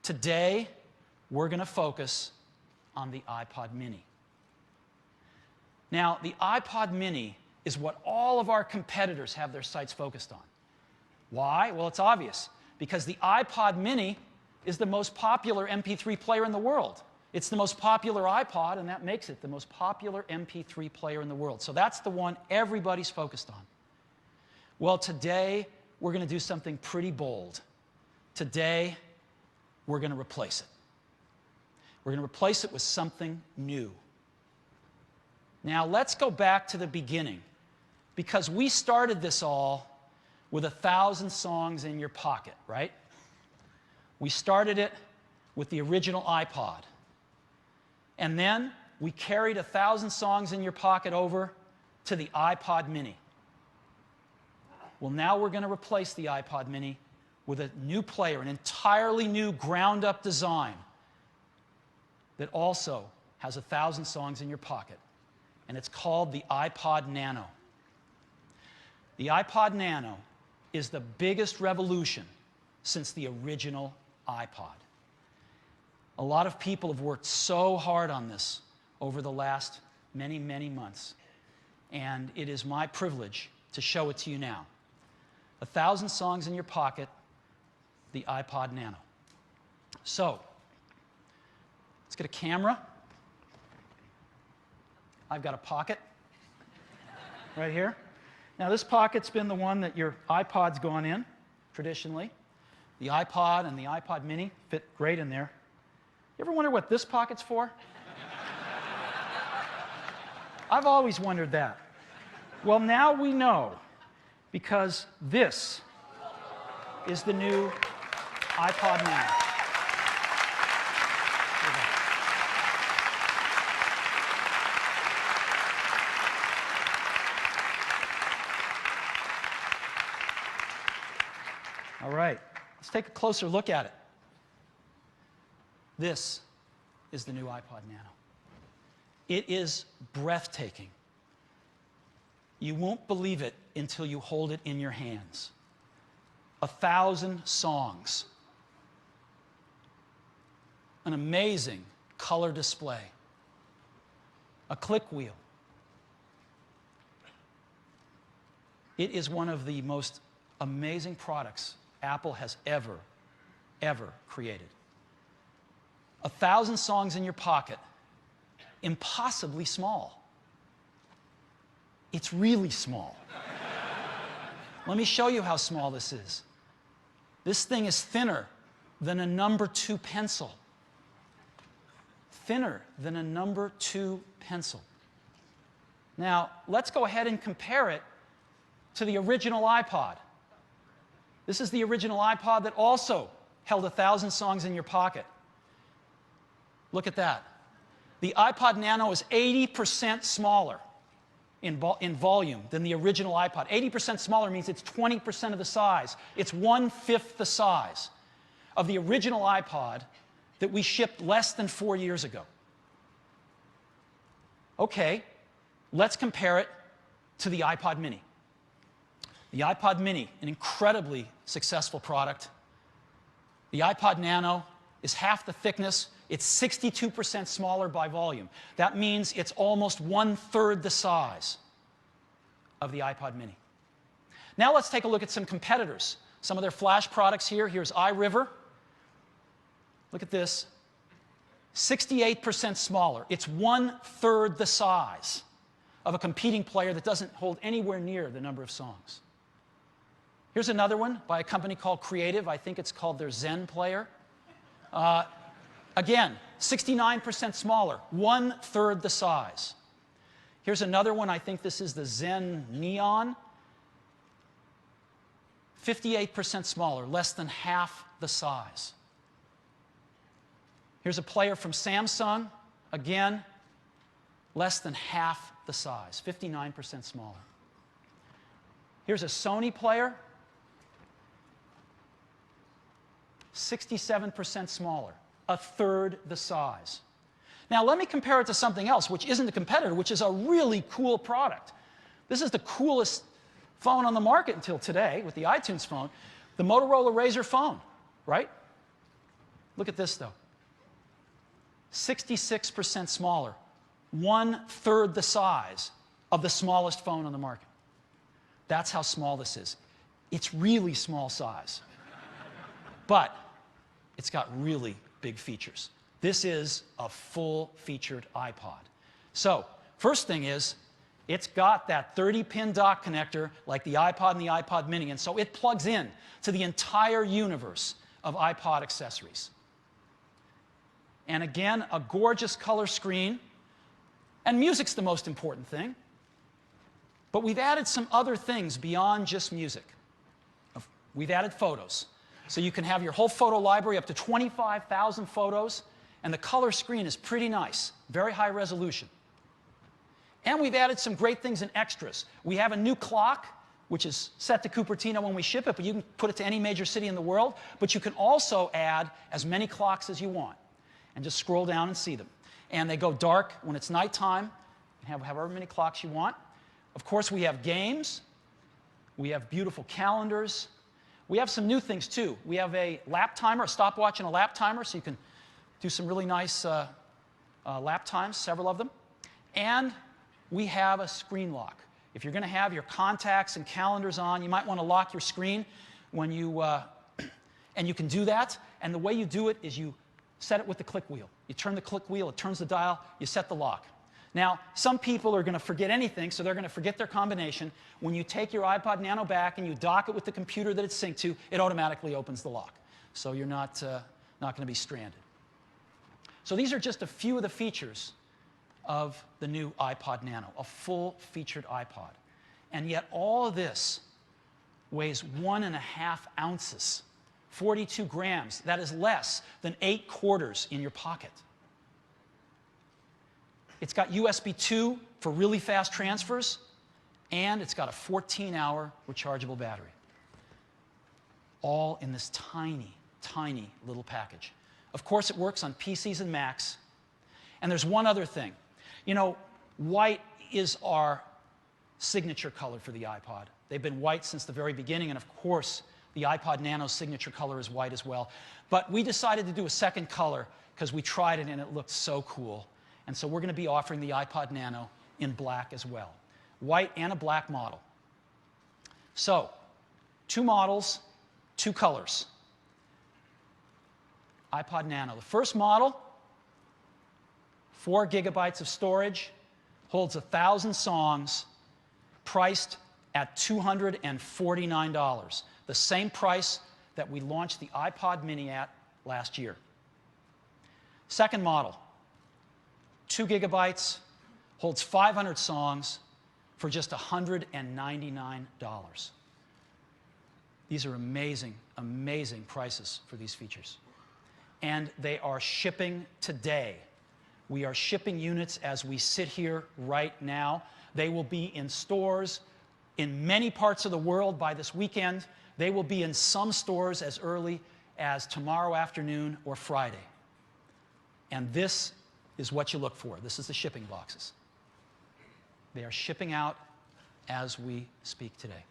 Today, we're going to focus on the iPod mini. Now, the iPod mini is what all of our competitors have their sights focused on. Why? Well, it's obvious. Because the iPod mini is the most popular MP3 player in the world. It's the most popular iPod, and that makes it the most popular MP3 player in the world. So that's the one everybody's focused on. Well, today, we're going to do something pretty bold. Today, we're going to replace it. We're going to replace it with something new. Now, let's go back to the beginning, because we started this all with 1,000 songs in your pocket, right? We started it with the original iPod. And then we carried 1,000 songs in your pocket over to the iPod mini. Well, now we're going to replace the iPod mini with a new player, an entirely new ground-up design that also has 1,000 songs in your pocket. And it's called the iPod Nano. The iPod Nano is the biggest revolution since the original iPod. A lot of people have worked so hard on this over the last many, many months. And it is my privilege to show it to you now. 1,000 songs in your pocket, the iPod Nano. So, let's get a camera. I've got a pocket right here. Now, this pocket's been the one that your iPod's gone in, traditionally. The iPod and the iPod mini fit great in there. You ever wonder what this pocket's for? I've always wondered that. Well, now we know, because this is the new iPod Nano. All right, let's take a closer look at it. This is the new iPod Nano. It is breathtaking. You won't believe it until you hold it in your hands. 1,000 songs. An amazing color display. A click wheel. It is one of the most amazing products Apple has ever created. 1,000 songs in your pocket. Impossibly small. It's really small. Let me show you how small this is. This thing is thinner than a number 2 pencil. Thinner than a number 2 pencil. Now, let's go ahead and compare it to the original iPod. This is the original iPod that also held 1,000 songs in your pocket. Look at that. The iPod Nano is 80% smaller in volume than the original iPod. 80% smaller means it's 20% of the size. It's 1/5 the size of the original iPod that we shipped less than 4 years ago. Okay, let's compare it to the iPod mini. The iPod mini, an incredibly successful product. The iPod Nano is half the thickness. It's 62% smaller by volume. That means it's almost 1/3 the size of the iPod mini. Now let's take a look at some competitors. Some of their flash products here. Here's iRiver. Look at this. 68% smaller. It's 1/3 the size of a competing player that doesn't hold anywhere near the number of songs. Here's another one by a company called Creative. I think it's called their Zen player. Again, 69% smaller, 1/3 the size. Here's another one. I think this is the Zen Neon. 58% smaller, less than half the size. Here's a player from Samsung. Again, less than half the size, 59% smaller. Here's a Sony player. 67% smaller, 1/3 the size. Now, let me compare it to something else, which isn't a competitor, which is a really cool product. This is the coolest phone on the market until today, with the iTunes phone, the Motorola Razr phone, right? Look at this, though. 66% smaller, 1/3 the size of the smallest phone on the market. That's how small this is. It's really small size, but it's got really big features. This is a full-featured iPod. So, first thing is, it's got that 30-pin dock connector like the iPod and the iPod mini, and so it plugs in to the entire universe of iPod accessories. And again, a gorgeous color screen, and music's the most important thing. But we've added some other things beyond just music. We've added photos. So you can have your whole photo library, up to 25,000 photos, and the color screen is pretty nice, very high resolution. And we've added some great things in extras. We have a new clock, which is set to Cupertino when we ship it, but you can put it to any major city in the world. But you can also add as many clocks as you want, and just scroll down and see them. And they go dark when it's nighttime. You can have however many clocks you want. Of course, we have games. We have beautiful calendars. We have some new things, too. We have a lap timer, a stopwatch and a lap timer, so you can do some really nice lap times, several of them. And we have a screen lock. If you're going to have your contacts and calendars on, you might want to lock your screen when you, and you can do that. And the way you do it is you set it with the click wheel. You turn the click wheel, it turns the dial, you set the lock. Now, some people are going to forget anything, so they're going to forget their combination. When you take your iPod Nano back and you dock it with the computer that it's synced to, it automatically opens the lock. So you're not going to be stranded. So these are just a few of the features of the new iPod Nano, a full-featured iPod. And yet all of this weighs 1.5 ounces, 42 grams. That is less than 8 quarters in your pocket. It's got USB 2 for really fast transfers, and it's got a 14-hour rechargeable battery. All in this tiny, tiny little package. Of course, it works on PCs and Macs. And there's one other thing. You know, white is our signature color for the iPod. They've been white since the very beginning, and of course, the iPod Nano's signature color is white as well. But we decided to do a second color because we tried it and it looked so cool. And so we're going to be offering the iPod Nano in black as well. White and a black model. So, 2 models, 2 colors. iPod Nano. The first model, 4 gigabytes of storage, holds 1,000 songs, priced at $249. The same price that we launched the iPod mini at last year. Second model, 2 gigabytes, holds 500 songs for just $199. These are amazing, amazing prices for these features. And they are shipping today. We are shipping units as we sit here right now. They will be in stores in many parts of the world by this weekend. They will be in some stores as early as tomorrow afternoon or Friday. And this is what you look for. This is the shipping boxes. They are shipping out as we speak today.